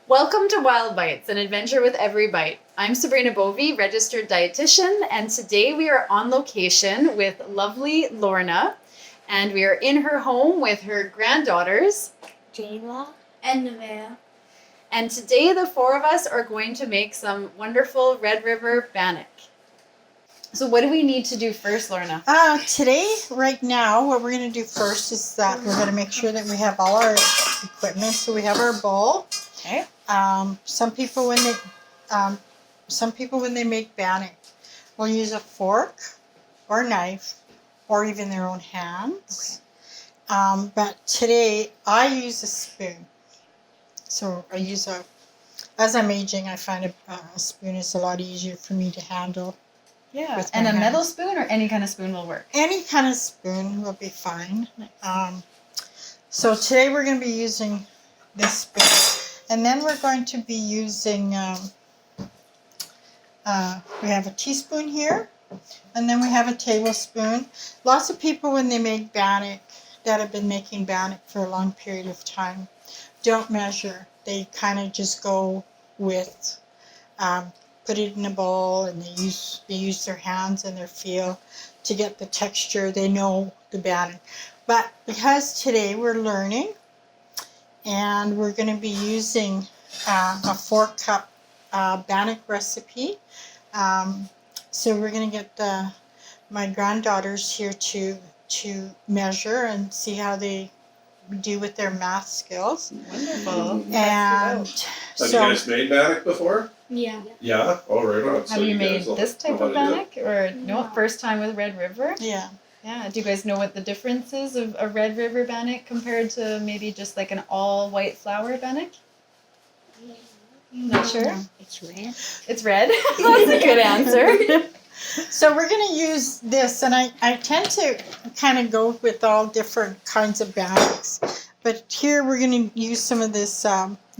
Welcome to Wild Bites, an adventure with every bite. I'm Sabrina Bovey, registered dietitian, and today we are on location with lovely Lorna, and we are in her home with her granddaughters, Jayla and Nevaeh. and today the four of us are going to make some wonderful Red River Bannock. So what do we need to do first, Lorna? Today, right now, what we're going to do first is that we're going to make sure that we have all our equipment. So we have our bowl. Okay. Some people when they make bannock will use a fork or knife or even their own hands. Okay. But today I use a spoon. So I use as I'm aging, I find a spoon is a lot easier for me to handle. Yeah, and a metal spoon or any kind of spoon will work? Any kind of spoon will be fine. Nice. So today we're going to be using this spoon. And then we're going to be using, we have a teaspoon here, and then we have a tablespoon. Lots of people, when they make bannock, that have been making bannock for a long period of time, don't measure. They kind of just go with, put it in a bowl, and they use their hands and their feel to get the texture. They know the bannock. But because today we're learning, and we're going to be using a 4-cup bannock recipe. So we're going to get my granddaughters here to measure and see how they do with their math skills. Wonderful. And have you guys made bannock before? Yeah. Yeah? Oh, right on. Have you made this type of bannock? Or no, first time with Red River? Yeah. Yeah. Do you guys know what the difference is of a Red River bannock compared to maybe just like an all white flour bannock? Not sure? It's red. It's red? That's a good answer. So we're going to use this, and I tend to kind of go with all different kinds of bannocks. But here we're going to use some of this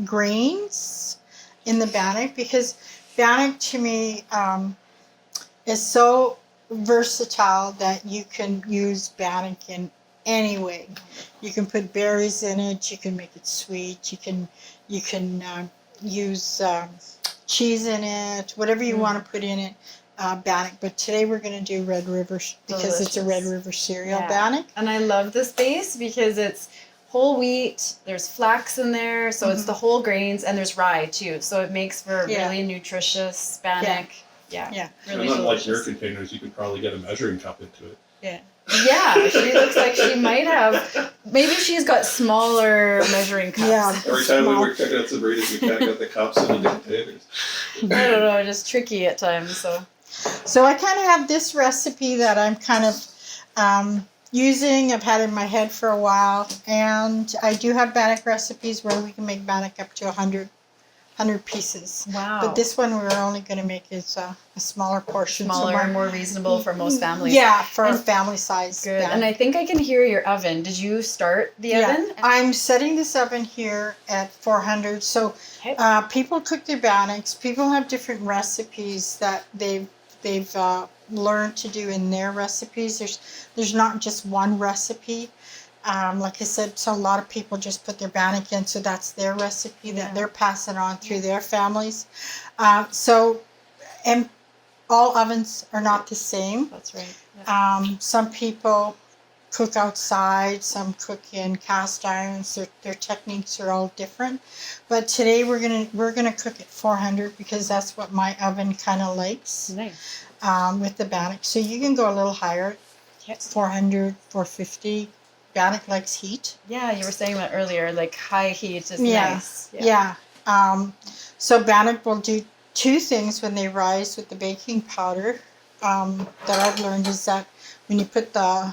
grains in the bannock, because bannock to me is so versatile that you can use bannock in any way. You can put berries in it. You can make it sweet. You can use cheese in it. Whatever you want to put in it, bannock. But today we're going to do Red River because it's a Red River cereal bannock. And I love this base because it's whole wheat. There's flax in there, so it's the whole grains, and there's rye too. So it makes for a really nutritious bannock. Yeah. Really and unlike your delicious. containers, you could probably get a measuring cup into it. Yeah. Yeah, she looks like she might have. Maybe she's got smaller measuring cups. Yeah. Every time we were checking out Sabrina's, we can't get the cups in the containers. I don't know, just tricky at times. So I kind of have this recipe that I'm kind of using. I've had in my head for a while, and I do have bannock recipes where we can make bannock up to 100 pieces. Wow. But this one we're only going to make is a smaller portion. Smaller and more reasonable for most families. Yeah, for a family size. Good. bannock. And I think I can hear your oven. Did you start the oven? I'm setting this oven here at 400. So people cook their bannocks. People have different recipes that they've learned to do in their recipes. There's not just one recipe. Like I said, so a lot of people just put their bannock in, so that's their recipe that they're passing on through their families. And all ovens are not the same. That's right. Yeah. Some people cook outside, some cook in cast irons. Their techniques are all different. But today we're gonna cook at 400 because that's what my oven kind of likes. Nice. With the bannock. So you can go a little higher, 400, 450. Bannock likes heat. Yeah, you were saying that earlier, like high heat is nice. Yeah. So bannock will do two things when they rise with the baking powder that I've learned is that when you put the,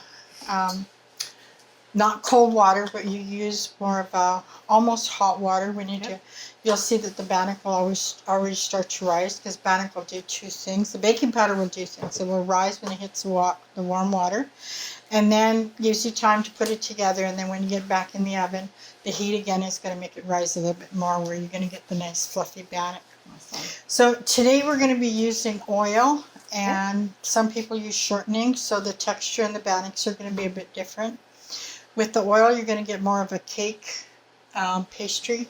not cold water, but you use more of almost hot water when you do, you'll see that the bannock will already start to rise because bannock will do two things. The baking powder will do things. It will rise when it hits the warm water, and then gives you time to put it together, and then when you get back in the oven, the heat again is going to make it rise a little bit more where you're going to get the nice fluffy bannock. Awesome. So today we're going to be using oil, and some people use shortening, so the texture in the bannocks are going to be a bit different. With the oil, you're going to get more of a cake pastry.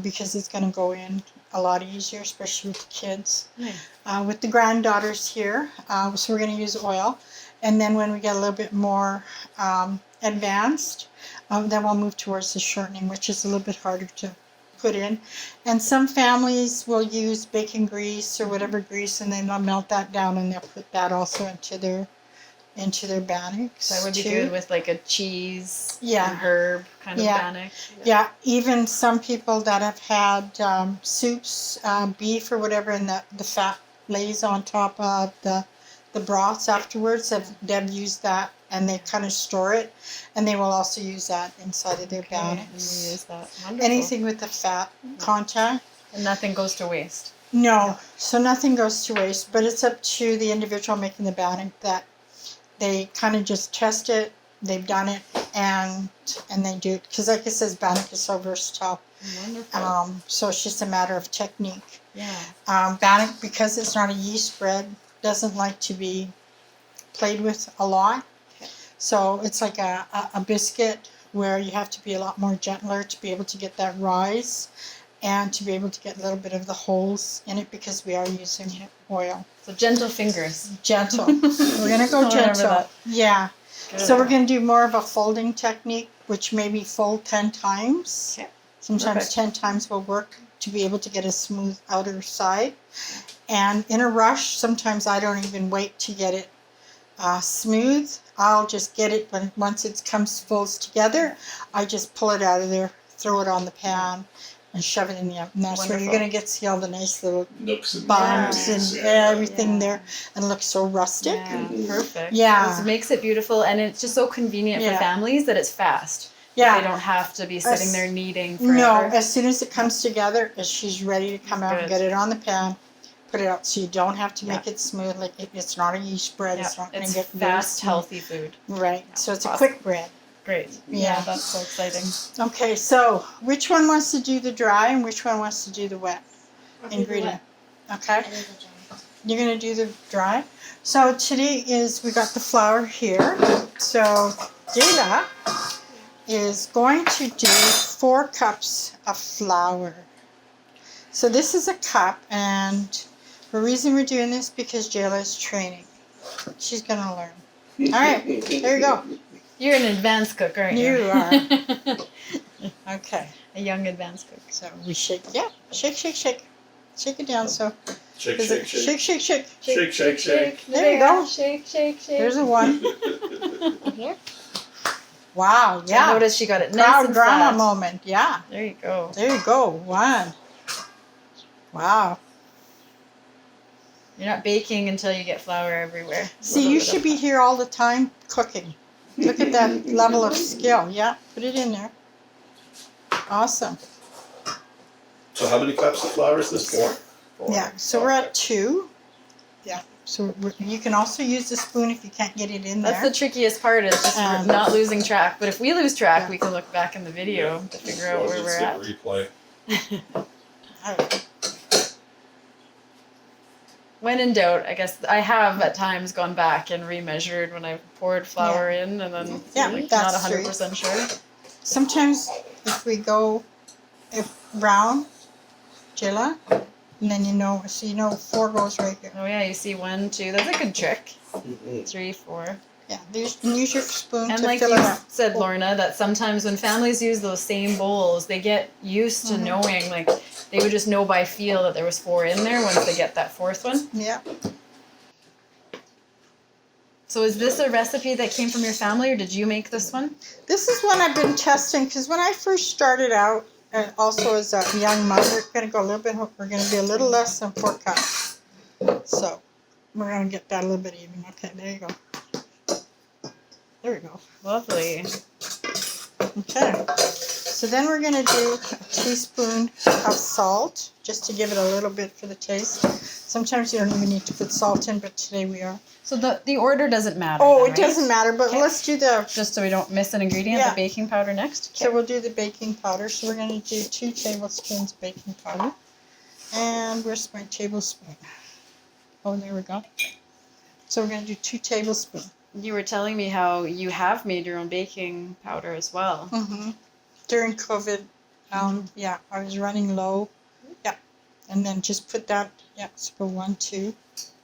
because it's going to go in a lot easier, especially with the kids. Nice. With the granddaughters here, so we're going to use oil. And then when we get a little bit more advanced, then we'll move towards the shortening, which is a little bit harder to put in. And some families will use bacon grease or whatever grease, and then they'll melt that down and they'll put that also into their bannocks. That would be too. good with like a cheese Yeah. and herb kind of Yeah. bannock. Yeah, even some people that have had soups, beef or whatever, and the fat lays on top of the broths afterwards, they've used that, and they kind of store it, and they will also use that inside of their Okay, bannocks. use that. Wonderful. Anything with the fat content. And nothing goes to waste. No, so nothing goes to waste, but it's up to the individual making the bannock that they kind of just test it, they've done it, and they do it. Because like it says, bannock is so versatile. Wonderful. So it's just a matter of technique. Yeah. Bannock, because it's not a yeast bread, doesn't like to be played with a lot. So it's like a biscuit where you have to be a lot more gentler to be able to get that rise and to be able to get a little bit of the holes in it, because we are using oil. So gentle fingers. Gentle. We're going to go I'll remember gentle. that. Yeah. Good. So we're going to do more of a folding technique, which maybe fold 10 times. Okay. Sometimes Perfect. 10 times will work to be able to get a smooth outer side. And in a rush, sometimes I don't even wait to get it smooth. I'll just get it once it falls together. I just pull it out of there, throw it on the pan, and shove it in the oven. That's where you're Wonderful. going to see all the nice little Nooks and bumps crannies, and everything Yeah. there, and look so rustic. Yeah, perfect. Yeah. It makes it beautiful, and it's just so convenient Yeah. for families that it's fast. Yeah. They don't have to be sitting there kneading No, forever. as soon as it comes together, as she's ready to come out and Good. get it on the pan, put it out. So you don't have to make Yeah. it smooth. Like it's not a yeast bread. Yeah, It's not going to it's get very fast, smooth. healthy food. Right. Yeah, So it's a awesome. quick bread. Great. Yeah. That's so exciting. Okay. So which one wants to do the dry and which one wants to do the wet ingredient? Okay. You're going to do the dry. So today we got the flour here. So Jayla is going to do 4 cups of flour. So this is a cup, and the reason we're doing this because Jayla is training. She's going to learn. All right, there you go. You're an advanced cook, aren't you? You are. Okay, A young advanced cook. so we shake. Yeah, shake, shake, shake. Shake it down. So Shake, is shake, it shake. shake, shake, shake. Shake, shake, shake. There you go. Shake, shake, shake. There's a 1. Here? Wow, I yeah. noticed she got it nice Proud and grandma flat. moment. Yeah, There you go. there you go. 1. Wow. You're not baking until you get flour everywhere. See, you should be here all the time cooking. Look at that level of skill. Yeah, put it in there. Awesome. So how many cups of flour is this for? Yeah, so we're at 2. Yeah, so you can also use the spoon if you can't get it in That's there. the trickiest part, is just not losing track. But if we lose track, Yeah. we can look back in the video to figure out where we're at. Replay. All right. When in doubt, I guess I have at times gone back and remeasured when I poured flour in, and then Yeah, not that's 100% sure. Sometimes if we go round, Jilla, and then so 4 goes right here. Oh yeah, you see 1, 2. That's a good trick. Mhm. 3, 4. Yeah, use your spoon And to like fill you it up. said, Lorna, that sometimes when families use those same bowls, they get used to knowing, like they would just know by feel that there was 4 in there once they get that 4th one. Yeah. So is this a recipe that came from your family, or did you make this one? This is one I've been testing because when I first started out, and also as a young mother, we're going to go a little bit. We're going to be a little less than 4 cups. So we're going to get that a little bit even. Okay, there you go. There we go. Lovely. Okay. So then we're going to do a teaspoon of salt just to give it a little bit for the taste. Sometimes you don't even need to put salt in, but today we are. So the order doesn't matter. Oh, then, it right? doesn't matter, but Okay. let's do the. Just so we don't miss an ingredient, Yeah. the baking powder next. So we'll do the baking powder. So we're going to do 2 tablespoons baking powder. And where's my tablespoon? Oh, there we go. So we're going to do 2 tablespoons. You were telling me how you have made your own baking powder as well. Mm-hmm. During COVID, Yeah, I was running low. Yeah, and then just put that. Yeah, so go 1, 2.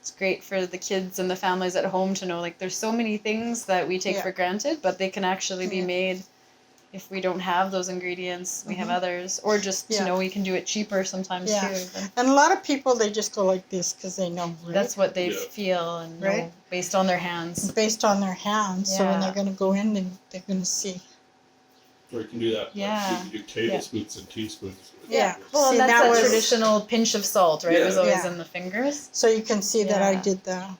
It's great for the kids and the families at home to know, like, there's so many things that we take Yeah. for granted, but they can actually be Yeah. made. If we don't have those ingredients, we have Mhm. others, or just Yeah. to know we can do it cheaper sometimes Yeah. too. Then And a lot of people, they just go like this because they know, right? that's what they Yeah. feel and know Right. based on their hands. Based on their hands. So when Yeah. they're going to go in, they're going to see. Or you can do that. Yeah. You can do tablespoons and teaspoons. Yeah. Well, See, and that's that that was- traditional pinch of salt, right? It was Yeah. always Yeah. in the fingers. So you can see that I Yeah. did the Yeah.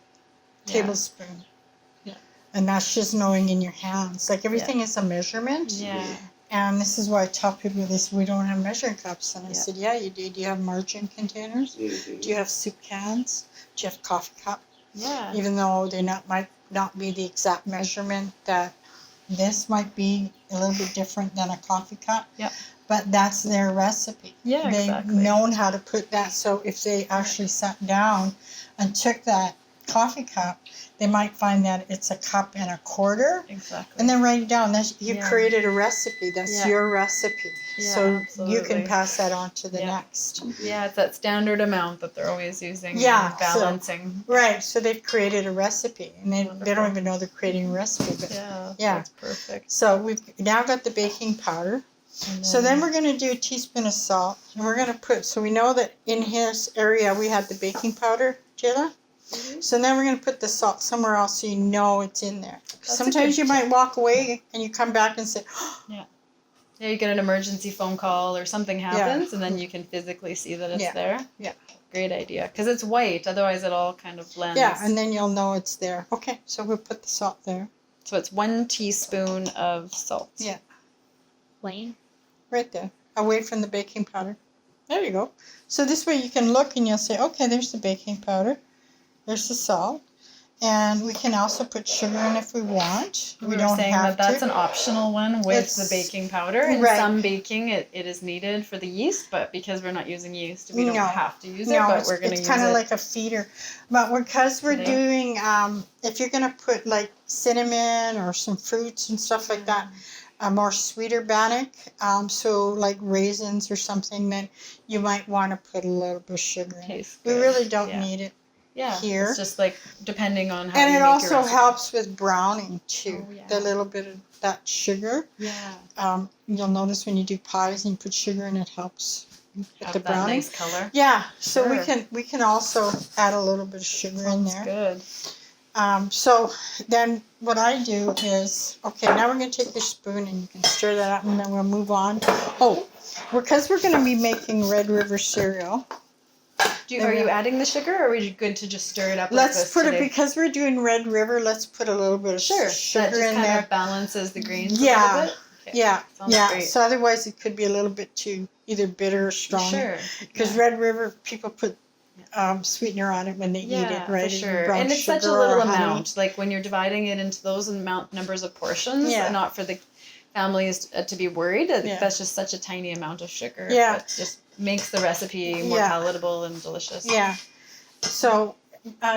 tablespoon. Yeah. And that's just knowing in your hands. Like everything is a measurement. Yeah. And this is why I tell people this, we don't have measuring cups. And I Yeah. said, yeah, you do. Do you have margarine containers? Mhm. Do you have soup cans? Do you have coffee cup? Yeah. Even though they might not be the exact measurement, that this might be a little bit different than a coffee cup. Yep. But that's their recipe. Yeah, They've exactly. known how to put that. So if they actually sat down and took that coffee cup, they might find that it's a cup and a quarter. Exactly. And then write it down. You Yeah. created a recipe. That's Yeah. your recipe. Yeah, So you absolutely. can pass that on to the Yeah. next. Yeah, it's that standard amount that they're always using. Yeah, and balancing. Right. So they've created a recipe. And they don't Wonderful. even know they're creating a recipe. But Yeah. Yeah. That's perfect. So we've now got the baking powder. And So then we're going to do a teaspoon of salt. And we're going to put, so we know that in his area we had the baking powder, Jayla. Mhm. So then we're going to put the salt somewhere else so you know it's in there. That's a Sometimes good you might walk away and you come back and say, yeah, you get an emergency phone call or something happens, and then you can physically see that it's Yeah. there. Yeah. Great idea, because it's white. Otherwise, it all kind of blends. yeah, and then you'll know it's there. Okay, so we'll put the salt there. So it's 1 teaspoon of salt. Yeah. Wayne. Right there, away from the baking powder. There you go. So this way you can look and you'll say, okay, there's the baking powder. There's the salt. And we can also put sugar in if we want. We were don't saying have that that's to. an optional one with It's- the baking powder. In right. some baking, it is needed for the yeast, but because we're not using yeast, we don't No. have to use it, No, but it's, we're going to use kind of it. like a feeder. But because we're Today. doing, if you're going to put like cinnamon or some fruits and stuff like that, a more sweeter bannock, so like raisins or something, then you might want to put a little bit of sugar in it. Tastes We good. really don't Yeah. need it. Yeah, here. it's just like depending on how And you it make also your recipe. helps with browning too. Oh, yeah. The little bit of that sugar. Yeah, You'll notice when you do pies and you put sugar in, it helps with have the that browning. nice color. Yeah, so Sure. we can also add a little bit of sugar in Sounds there. good. So then what I do is, okay, now we're going to take your spoon and you can stir that up and then we'll move on. Oh, because we're going to be making Red River cereal. Are you adding the sugar, or are we good to just stir it up? like Let's this put it, today? because we're doing Red River, let's put a little bit of Sure. That sugar just in kind there. of balances the greens a Yeah. little bit. Okay. Yeah, Sounds yeah. great. So otherwise it could be a little bit too either bitter or strong. Sure. Because yeah. Red River, people put sweetener on it when they eat Yeah, it, right? for Even sure. brown And it's such a sugar little or honey. amount. Like when you're dividing it into those numbers of portions, Yeah. and not for the families to be worried. Yeah. That's just such a tiny amount of sugar. Yeah. It just makes the recipe more Yeah. palatable and delicious. Yeah. So,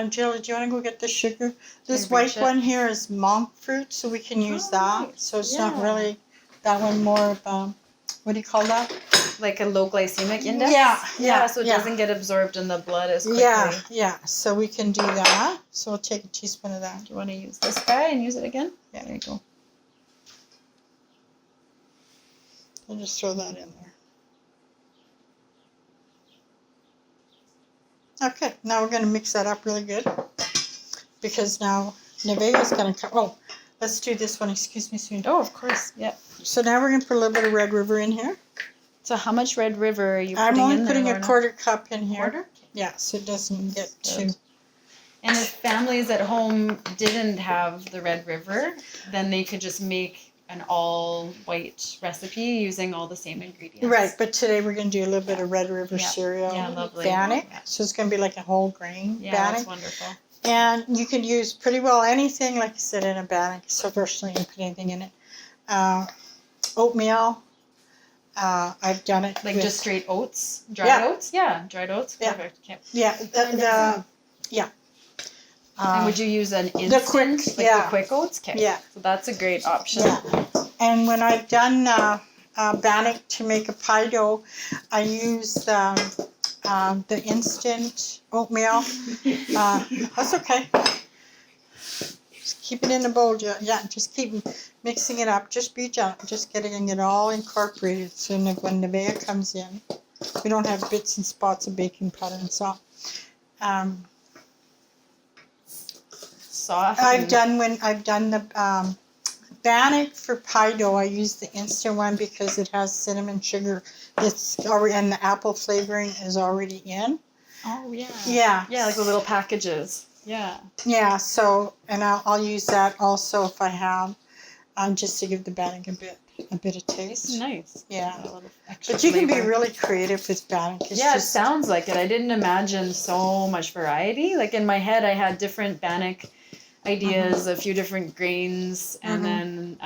Jill, do you want to go get the sugar? This I white reach it? one here is monk fruit, so we can use Oh, that. nice. So it's not Yeah. really, that one more of, what do you call that? Like a low glycemic index. Yeah, So it yeah. doesn't get absorbed in the blood as quickly. Yeah, yeah. So we can do that. So we'll take a teaspoon of that. Do you want to use this guy and use it again? Yeah. There you go. I'll just throw that in there. Okay, now we're going to mix that up really good. Because now Nevaeh's going to come. Oh, let's do this one. Excuse me, sweetie. Oh, of course. Yeah. So now we're going to put a little bit of Red River in here. So how much Red River are you putting I'm only in putting there, a Lorna? quarter cup in here. Quarter? Yeah, so it doesn't get too. Good. And if families at home didn't have the Red River, then they could just make an all white recipe using all the same ingredients. Right, but today we're going to do a little bit of Red River Yeah. cereal Yeah, lovely. bannock. Yeah. So it's going to be like a whole grain Yeah, bannock. that's wonderful. And you can use pretty well anything, like I said, in a bannock. So personally, you can put anything in it. Oatmeal. I've done it. Like with- just straight oats? Dried Yeah. oats? Yeah, dried oats. Yeah. Perfect. Okay. Yeah. Yeah. And would you use an quick, instant, like yeah. the quick oats? Okay. Yeah. So that's a great option. Yeah. And when I've done bannock to make a pie dough, I use the instant oatmeal. That's okay. Just keep it in the bowl. Yeah, just keep mixing it up. Just be gentle. Just getting it all incorporated. So when Nevaeh comes in, we don't have bits and spots of baking powder and salt. Soft. I've done the bannock for pie dough. I use the instant one because it has cinnamon sugar. It's already, and the apple flavoring is already in. Oh yeah. Yeah. Yeah, like the little packages. Yeah. Yeah. So, and I'll use that also if I have, just to give the bannock a bit of taste. Nice. Yeah. A little extra But you can be flavor. really creative with bannock. It's Yeah, just, it sounds like it. I didn't imagine so much variety. Like in my head, I had different bannock ideas, a few different grains, and then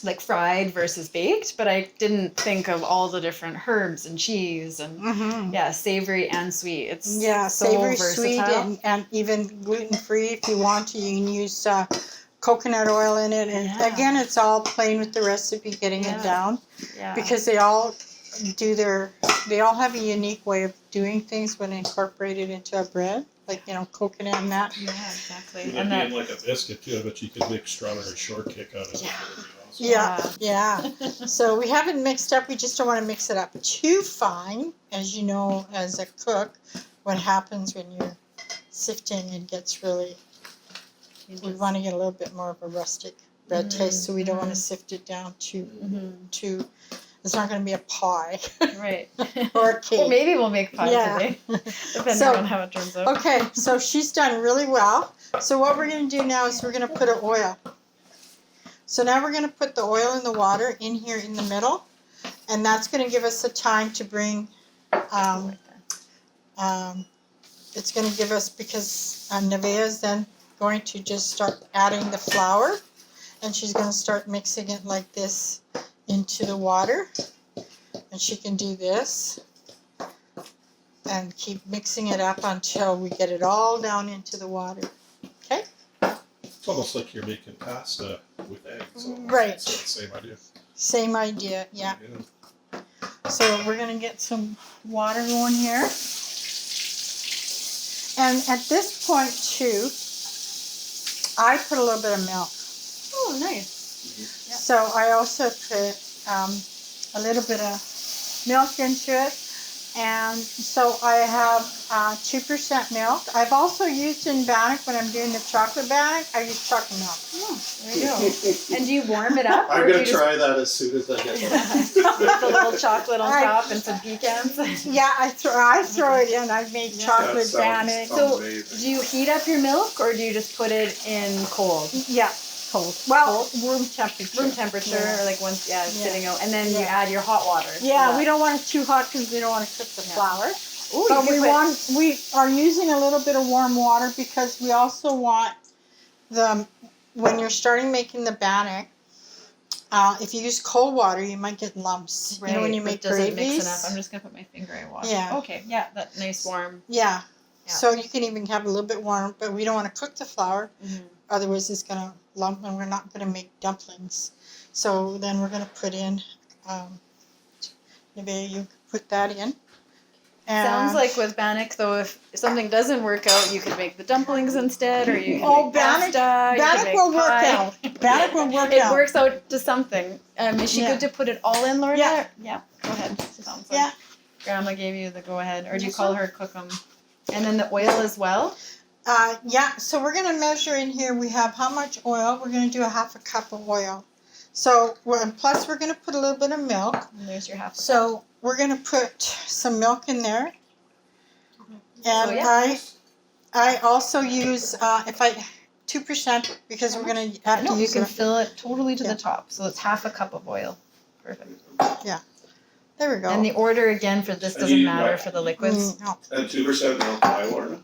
like fried versus baked. But I didn't think of all the different herbs and cheese and yeah, savory and sweet. It's so savory, versatile. sweet, and even gluten free if you want to. You can use coconut oil in it, and again, it's all playing with the recipe, getting it down, because they all have a unique way of doing things when incorporated into a bread, like coconut and that. Yeah, exactly. It And might that be like a biscuit too, but you could make strawberry shortcake out of it. Yeah. So we have it mixed up. We just don't want to mix it up too fine, as you know, as a cook. What happens when you're sifting, it gets really. We want to get a little bit more of a rustic bread taste, so we don't want to sift it down too. It's not going to be a pie. Right. Or a cake. Or maybe we'll make pie today, depending on how it turns out. Okay, so she's done really well. So what we're going to do now is we're going to put an oil. So now we're going to put the oil in the water in here in the middle, and that's going to give us a time to bring. It's going to give us, because Nevaeh is then going to just start adding the flour, and she's going to start mixing it like this into the water, and she can do this and keep mixing it up until we get it all down into the water. Okay? It's almost like you're making pasta with eggs. Right. So same idea. Same idea, yeah. So we're going to get some water going here. And at this point too, I put a little bit of milk. Oh, nice. So I also put a little bit of milk into it. And so I have 2% milk. I've also used in bannock, when I'm doing the chocolate bannock, I use chocolate milk. Oh, there you go. And do you warm it up? I'm or do going you to try that as soon as I get home. With the little chocolate on top and some pecans. Yeah, I throw it in. I've made chocolate bannock. So amazing. do you heat up your milk or do you just put it in cold? Yeah, cold. Well, room temperature. Room temperature, or like once, sitting out, and then you Yeah. add your hot water. Yeah, we don't want it too hot because we don't want to cook the flour. Ooh, But you could put- we are using a little bit of warm water because we also want when you're starting making the bannock, if you use cold water, you might get lumps. Right, You know, when you but make does it gravies. mix enough? I'm just gonna put my finger in water. Yeah. Okay. Yeah, that nice warm. Yeah. Yeah. So you can even have a little bit warm, but we don't want to cook the flour. Otherwise, it's going to lump, and we're not going to make dumplings. So then we're going to put in, maybe you put that in. And Sounds like with bannock, though, if something doesn't work out, you could make the dumplings instead, or you can make bannock, pasta. You can bannock make will work pie. out. Bannock will work It out. works out to something. Is she Yeah. good to put it all in, Lorna? Yeah. Yeah. Go ahead. Sounds like Yeah. Grandma gave you the go ahead, or do you call her cook them? And then the oil as well. Yeah, so we're going to measure in here. We have how much oil? We're going to do a half a cup of oil. So, and plus we're going to put a little bit of milk. And there's your half. So we're going to put some milk in there. And So, yeah. I also use 2% because we're going to have to You use can it. fill it totally to Yeah. the top, so it's half a cup of oil. Perfect. There we go. And the order again for this And doesn't you- matter for the liquids. No. And 2% milk pie, Lorna?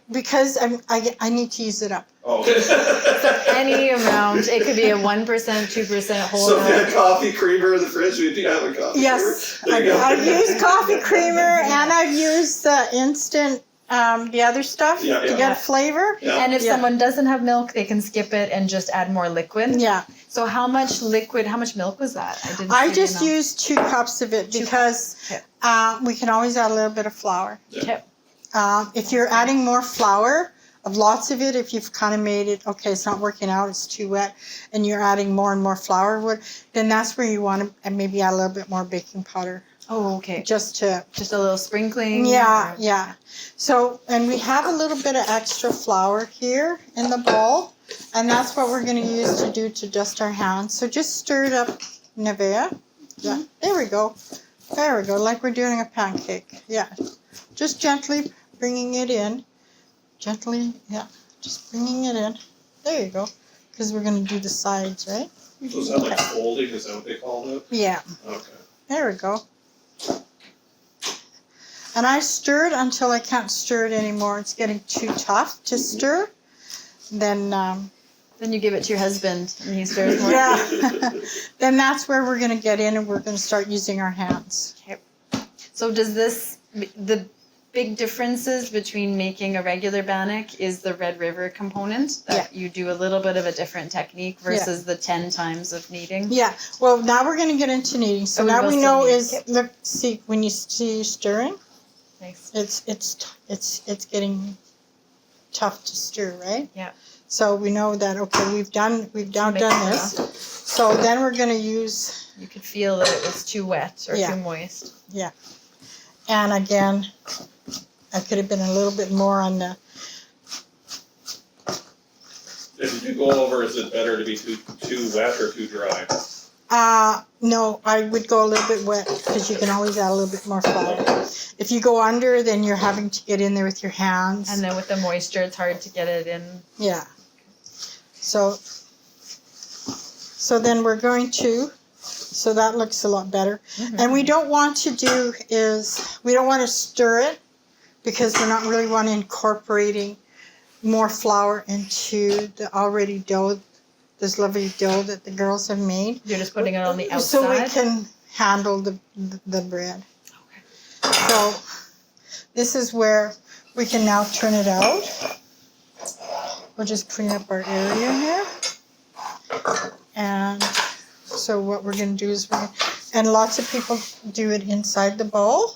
Because I need to use it up. Oh. So any amount, it could be a 1%, 2% whole So if you milk. had coffee creamer in the fridge, would you have a coffee Yes, creamer? There you go. I've used coffee creamer and I've used the instant the other stuff Yeah, to yeah. get flavor. Yeah. And if Yeah. someone doesn't have milk, they can skip it and just add more liquid. Yeah, So how much milk was that? I didn't. I see the just amount. used 2 cups of it 2 because Okay. we can always add a little bit of flour. Okay. If you're adding more flour, of lots of it, if you've kind of made it, okay, it's not working out, it's too wet, and you're adding more and more flour, then that's where you want to maybe add a little bit more baking powder. Oh, okay. Just to, Just a little sprinkling. yeah, or- yeah. So, and we have a little bit of extra flour here in the bowl, and that's what we're going to use to do to dust our hands. So just stir it up, Nevaeh. Yeah, there we go. There we go, like we're doing a pancake. Yeah, just gently bringing it in. Gently, yeah, just bringing it in. There you go, because we're going to do the sides, right? So is that like folding, is that what they call it? Yeah, Okay. there we go. And I stir it until I can't stir it anymore. It's getting too tough to stir. Then, Then you give it to your husband and he stirs more. yeah, then that's where we're going to get in and we're going to start using our hands. So does the big differences between making a regular bannock is the Red River component that you do a little bit of a different technique versus the 10 times of kneading? Yeah, well, now we're going to get into kneading. So Oh, we now will we still know knead. is, look, see, when you see you stirring, Nice. it's getting tough to stir, right? Yeah. So we know that, okay, we've now Mix done it this. So then we're going to use, You could feel that it was too wet or Yeah. too moist. and again, I could have been a little bit more on the, If you do go over, is it better to be too wet or too dry? no, I would go a little bit wet because you can always add a little bit more flour. If you go under, then you're having to get in there with your hands. And then with the moisture, it's hard to get it in. Yeah. So then we're going to, so that looks a lot better. And we don't want to do is, we don't want to stir it because we're not really want to incorporating more flour into the already dough, this lovely dough that the girls have made. You're just putting it on the outside. So we can handle the bread. So this is where we can now turn it out. We'll just clean up our area here. And so what we're going to do is, and lots of people do it inside the bowl,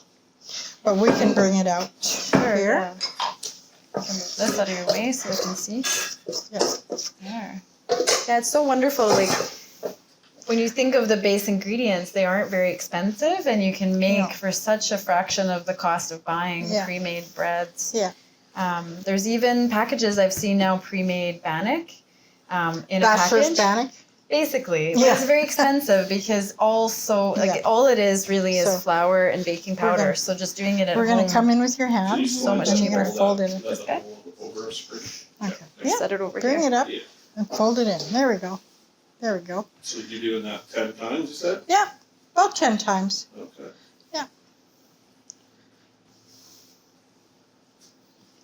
but we can bring it out here. Yeah. Move this out of your way so we can see. Yeah. There. Yeah, it's so wonderful. Like when you think of the base ingredients, they aren't very expensive, and you can make No. for such a fraction of the cost of buying Yeah. pre-made breads. Yeah. There's even packages I've seen now pre-made bannock in a Bachelor's package. bannock. Basically, but Yeah. it's very expensive because Yeah. all it is really is So, flour and baking powder. gonna- So just doing it at We're going home. to come in with your hands. So much and you're cheaper. going to fold it in. This guy? Over a spring. Okay. Yeah. Yeah. Set it over Bring here. it up Yeah. and fold it in. There we go. There we go. So you're doing that 10 times, you said? Yeah, about 10 times. Okay.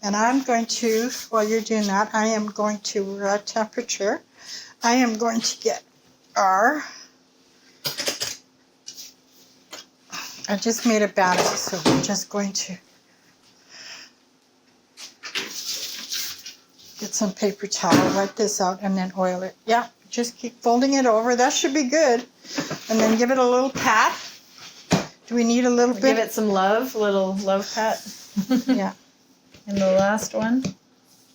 And I'm going to, while you're doing that, I am going to, we're at temperature, I am going to get our, I just made a batter, so we're just going to get some paper towel, wipe this out, and then oil it. Yeah, just keep folding it over. That should be good. And then give it a little pat. Do we need a little Give bit? it some love, little love pat. Yeah. And the last one.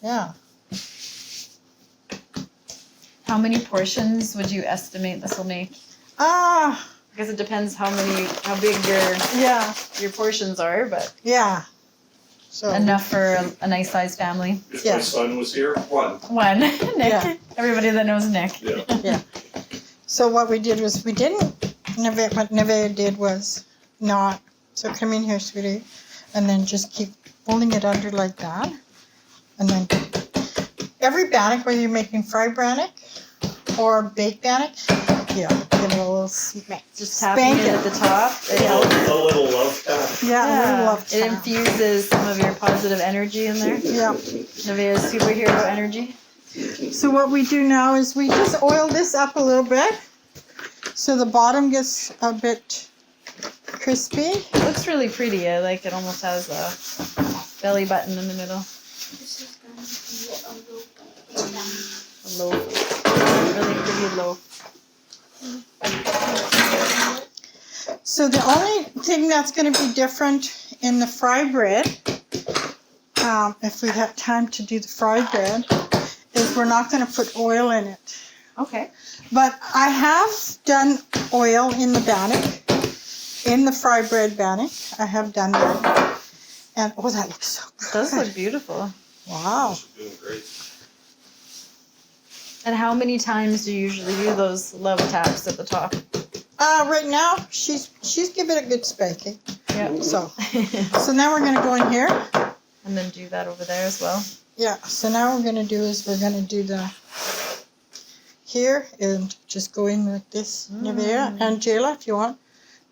Yeah. How many portions would you estimate this will make? Ah, Because it depends how big yeah, your portions are, but yeah. So enough for a nice sized family. If Yeah. my son was here, one. One. Nick. Yeah. Everybody that knows Nick. Yeah. So what we did was we didn't, what Nevaeh did was not, so come in here, sweetie, and then just keep folding it under like that. And then every bannock, whether you're making fried bannock or baked bannock, yeah, give it a little smack. Just tapping Spank it at the top. It helps. A little love tap. Yeah, a little love It tap. infuses some of your positive energy in there. Yeah. Nevaeh's superhero energy. So what we do now is we just oil this up a little bit so the bottom gets a bit crispy. It looks really pretty. I like it almost has a belly button in the middle. This is gonna be a loaf. A loaf. Really pretty loaf. So the only thing that's going to be different in the fry bread, if we have time to do the fry bread, is we're not going to put oil in it. Okay. But I have done oil in the bannock, in the fry bread bannock. I have done that. And, oh, that looks so good. It does look beautiful. Wow. She's doing great. And how many times do you usually do those love taps at the top? Right now, she's giving it a good spanking. Yeah. So now we're going to go in here. And then do that over there as well. Yeah, so now what we're going to do is we're going to do the here and just go in with this Nivea. And Jayla, if you want,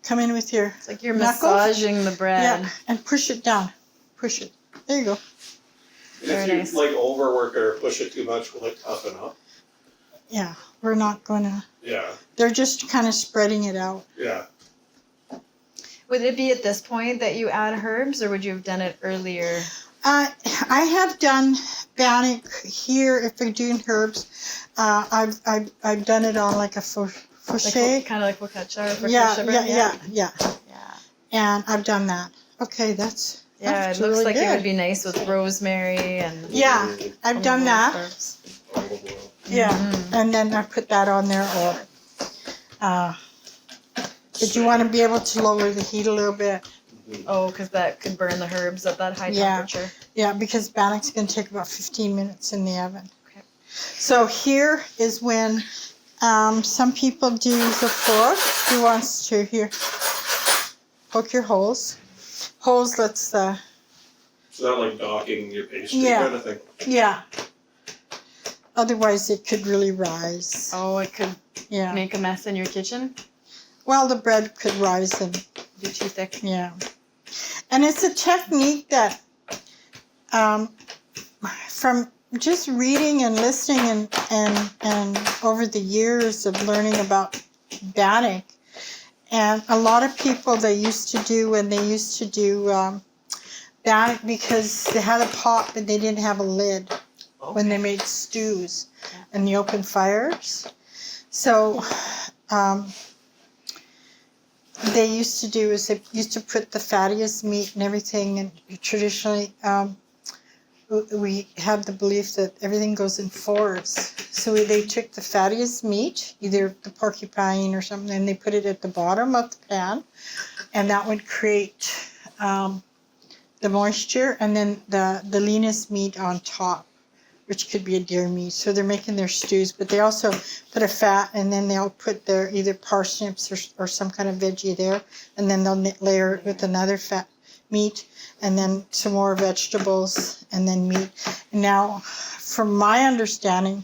come in with your It's like you're knuckles. massaging the bread. Yeah, and push it down. Push it. There you go. Very If you nice. like overwork it or push it too much, will it toughen up? Yeah, we're not going to. Yeah, They're just kind of spreading it out. yeah. Would it be at this point that you add herbs, or would you have done it earlier? I have done bannock here. If we're doing herbs, I've done it on like a focaccia. Kind of like focaccia or Yeah. Yeah. And I've done that. Okay, that's Yeah, it looks really like good. it would be nice with rosemary and Yeah, I've some done of those that. herbs. Olive oil. Yeah, Mhm. and then I put that on there. Or did you want to be able to lower the heat a little bit? Oh, because that could burn the herbs at that high Yeah. temperature. Yeah, because bannock's going to take about 15 minutes in the oven. Okay. So here is when some people do the fork. Who wants to here? Poke your holes. Holes lets the, Is that like docking your pastry Yeah. kind of thing? yeah. Otherwise it could really rise. Oh, it could Yeah. make a mess in your kitchen. Well, the bread could rise and Be too thick. yeah. And it's a technique that from just reading and listening and over the years of learning about bannock, and a lot of people they used to do bannock because they had a pot but they didn't have a lid when they made stews and the open fires. So they used to do is they used to put the fattiest meat and everything, and traditionally we have the belief that everything goes in fours. So they took the fattiest meat, either the porcupine or something, and they put it at the bottom of the pan, and that would create the moisture, and then the leanest meat on top, which could be a deer meat. So they're making their stews, but they also put a fat, and then they'll put their either parsnips or some kind of veggie there, and then they'll layer it with another fat meat, and then some more vegetables, and then meat. Now, from my understanding,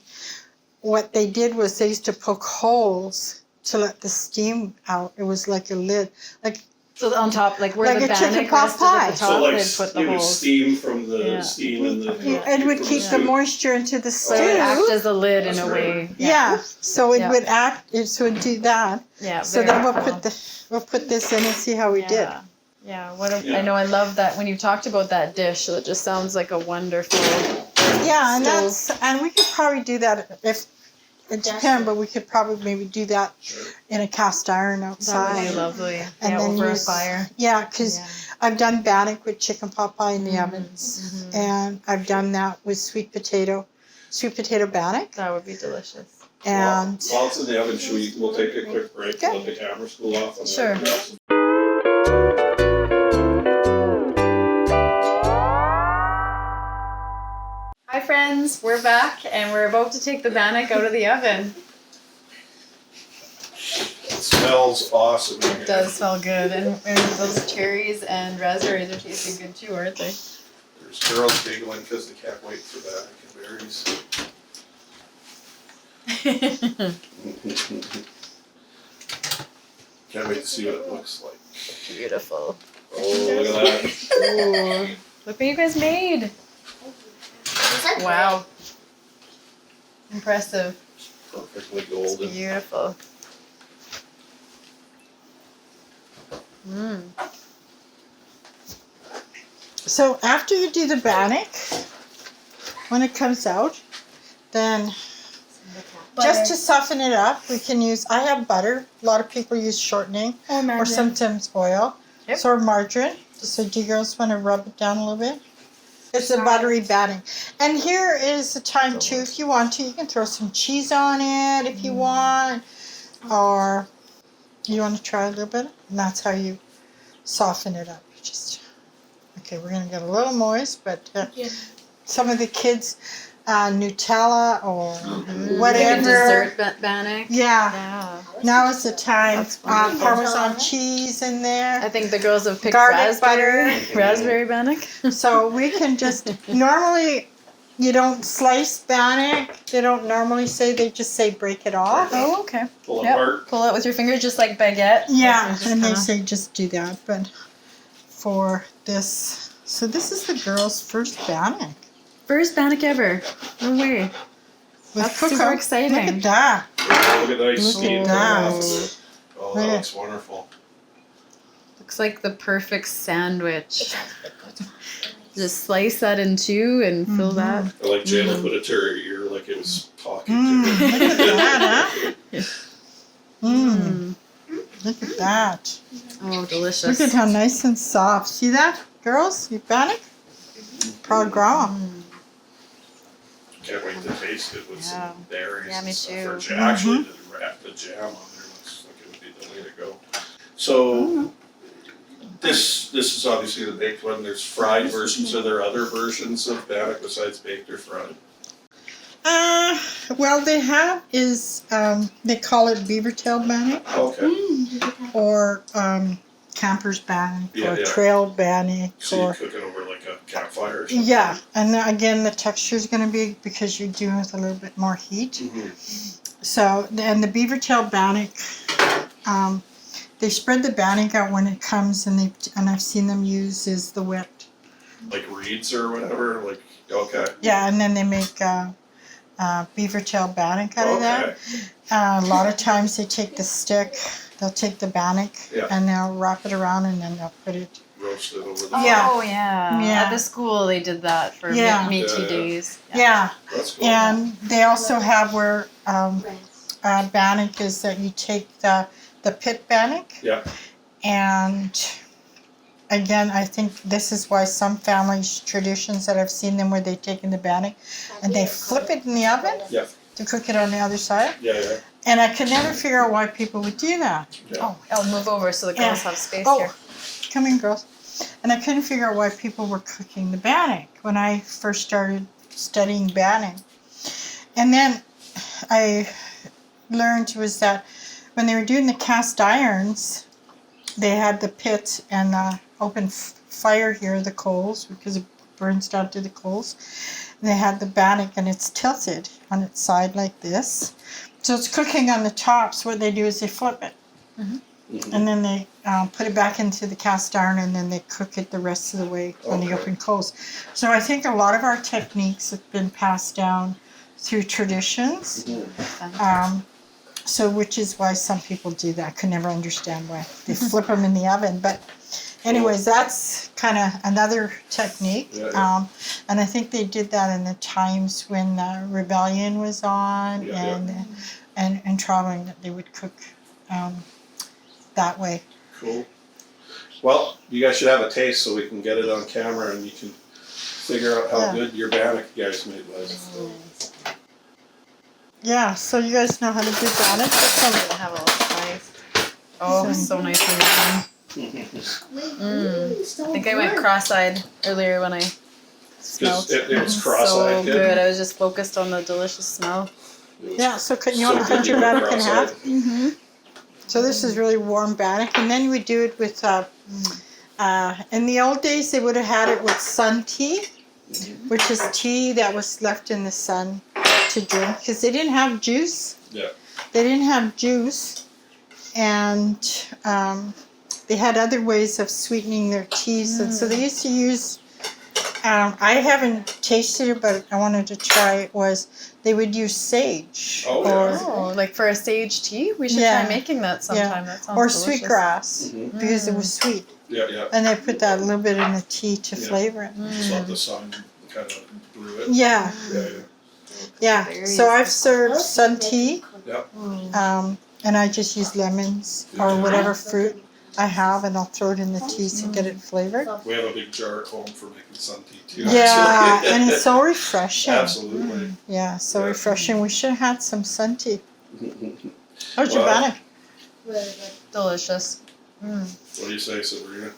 what they did was they used to poke holes to let the steam out. It was like a lid, like So on top, like where Like the a chicken bannock pot rested at pie. the So top, like they'd put the it would holes. steam from the Yeah. steam and the. it would keep the moisture into the So it would stew. act as a lid in That's a great. way. Yeah, so it Yeah. would act. So it would do that. Yeah. So very then we'll cool. put this in and see how we did. Yeah. Yeah. What a, Yeah. I know. I love that when you talked about that dish. It just sounds like a wonderful. Yeah, and Stove. and we could probably do that if it depends, but we could probably maybe do that in a cast iron That outside. would be lovely. And yeah, then over use- a fire. Yeah, because Yeah. I've done bannock with chicken pot pie in the ovens, and I've done that with sweet potato bannock, That would be delicious. and While it's in the oven, we'll take a quick break to Okay. let the camera cool off. And Sure. then grab some Hi friends, we're back and we're about to take the bannock out of the oven. It smells awesome in here. It does smell good, and those cherries and raspberries are tasting good too, aren't they? There's girls giggling because they can't wait for that and berries. Can't wait to see what it looks like. Beautiful. Oh, look at that. Ooh, look what you guys made. Wow. Impressive. Perfectly It's golden. beautiful. So after you do the bannock, when it comes out, then just to soften it up, we can use, I have butter. A lot of people use shortening or sometimes oil. Yep. So margarine. So do you girls want to rub it down a little bit? It's a buttery bannock. And here is the time too, if you want to, you can throw some cheese on it if you want. Or you want to try a little bit? And that's how you soften it up. Okay, we're going to get a little moist, but some of the kids, Nutella or whatever. Like a dessert bannock. Yeah. Yeah. Now is the time. That's wonderful. Parmesan cheese in there. I think the girls have picked Garlic raspberry bannock. So we can just, normally you don't slice bannock. They don't normally say, they just say break it off. Oh, okay. Pull Yep. apart. Pull it with your finger, just like baguette. Yeah, Like, and they kinda- say just do that. But for this, so this is the girls' first bannock. First bannock ever. No way. With That's cooker. super exciting. Look at that. Look at that Look steam. at that. Oh, Look that at- looks wonderful. Looks like the perfect sandwich. Just slice that in two and fill that. I like Jayla put it to her ear like it was talking Mm, to her. look at that, huh? Mm. Look at that. Oh, delicious. Look at how nice and soft. See that, girls? You bannock? Proud grandma. Can't wait to taste it with Yeah. some berries Yeah, me and stuff. too. Or actually, to wrap the jam on there looks like it would be the way to go. So, this is obviously the baked one. There's fried versions. Are there other versions of bannock besides baked or fried? Well, they have is, they call it beaver tail bannock Okay. or camper's bannock Yeah, or yeah. trail bannock So you or... cook it over like a campfire or something? Yeah, and then again, the texture is going to be because you're doing with a little bit more heat. Mhm. So, and the beaver tail bannock, they spread the bannock out when it comes, and I've seen them use is the whipped. Like reeds or whatever? Like, okay. Yeah, and then they make beaver tail bannock out of that. Okay. A lot of times they take the stick, they'll take the bannock, Yeah. and they'll wrap it around, and then they'll put it. Roast it over the Yeah. Oh, yeah. Yeah. At the school, they did that for Yeah. Métis Yeah, yeah. days. Yeah, That's cool. and they also have where bannock is that you take the pit bannock. Yeah. And again, I think this is why some families' traditions that I've seen them where they've taken the bannock and they flip it in the oven Yeah. to cook it on the other side. Yeah, yeah. And I could never figure out why people would do that. Yeah. Oh, I'll move over so the girls Yeah. have space Oh, here. come in, girls. And I couldn't figure out why people were cooking the bannock when I first started studying bannock. And then I learned was that when they were doing the cast irons, they had the pit and the open fire here, the coals, because it burns down to the coals. And they had the bannock and it's tilted on its side like this. So it's cooking on the top. So what they do is they flip it. Mhm. And then they put it back into the cast iron and then they cook it the rest of the way on the Okay. open coals. So I think a lot of our techniques have been passed down through traditions. Mhm. So which is why some people do that. I could never understand why they flip them in the oven. But anyways, that's kind of another technique. Yeah, yeah. And I think they did that in the times when rebellion was on Yeah, yeah. and traveling, that they would cook that way. Cool. Well, you guys should have a taste so we can get it on camera and you can figure out how Yeah. good your bannock you guys made was. Yeah, so you guys know how to do bannock? I have all sliced. Oh, so nice and warm. I think I went cross-eyed earlier when I smelled. Because it was So cross-eyed. good. I was just focused on the delicious smell. Yeah, so you want to cut your bannock in half? So this is really warm bannock, and then we do it with, in the old days they would have had it with sun tea, which is tea that was left in the sun to drink, because they didn't have juice. Yeah. They didn't have juice, and they had other ways of sweetening their teas, and so they used to use, I haven't tasted it, but I wanted to try it, was they would use sage. Oh, yeah. or Oh, like for a sage tea? We should Yeah. try making that sometime. That sounds or delicious. sweetgrass, Mhm. because it was sweet. Yeah. And they put that little bit in the tea to Yeah. flavor it. Just let the sun kind of brew it. Yeah, yeah. So I've served sun tea, and I just use lemons or whatever fruit I have, and I'll throw it in the tea to get it flavored. We have a big jar at home for making sun tea too. Yeah, actually. and it's so refreshing. Absolutely. Yeah, so Yeah. refreshing. We should have had some sun tea. How's your Well, bannock? Delicious. What do you say, Sabrina?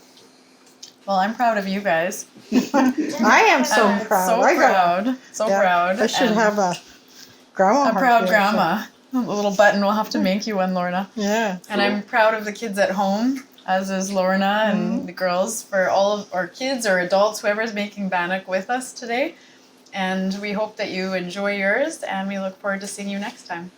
Well, I'm proud of you guys. I am so I'm proud. So I got, proud. So yeah, proud. I should And have a grandma a heart proud here, so- grandma. A little button. We'll have to make you one, Lorna. Yeah. And I'm proud of the kids at home, as is Lorna and the girls, for all of our kids or adults, whoever's making bannock with us today. And we hope that you enjoy yours, and we look forward to seeing you next time.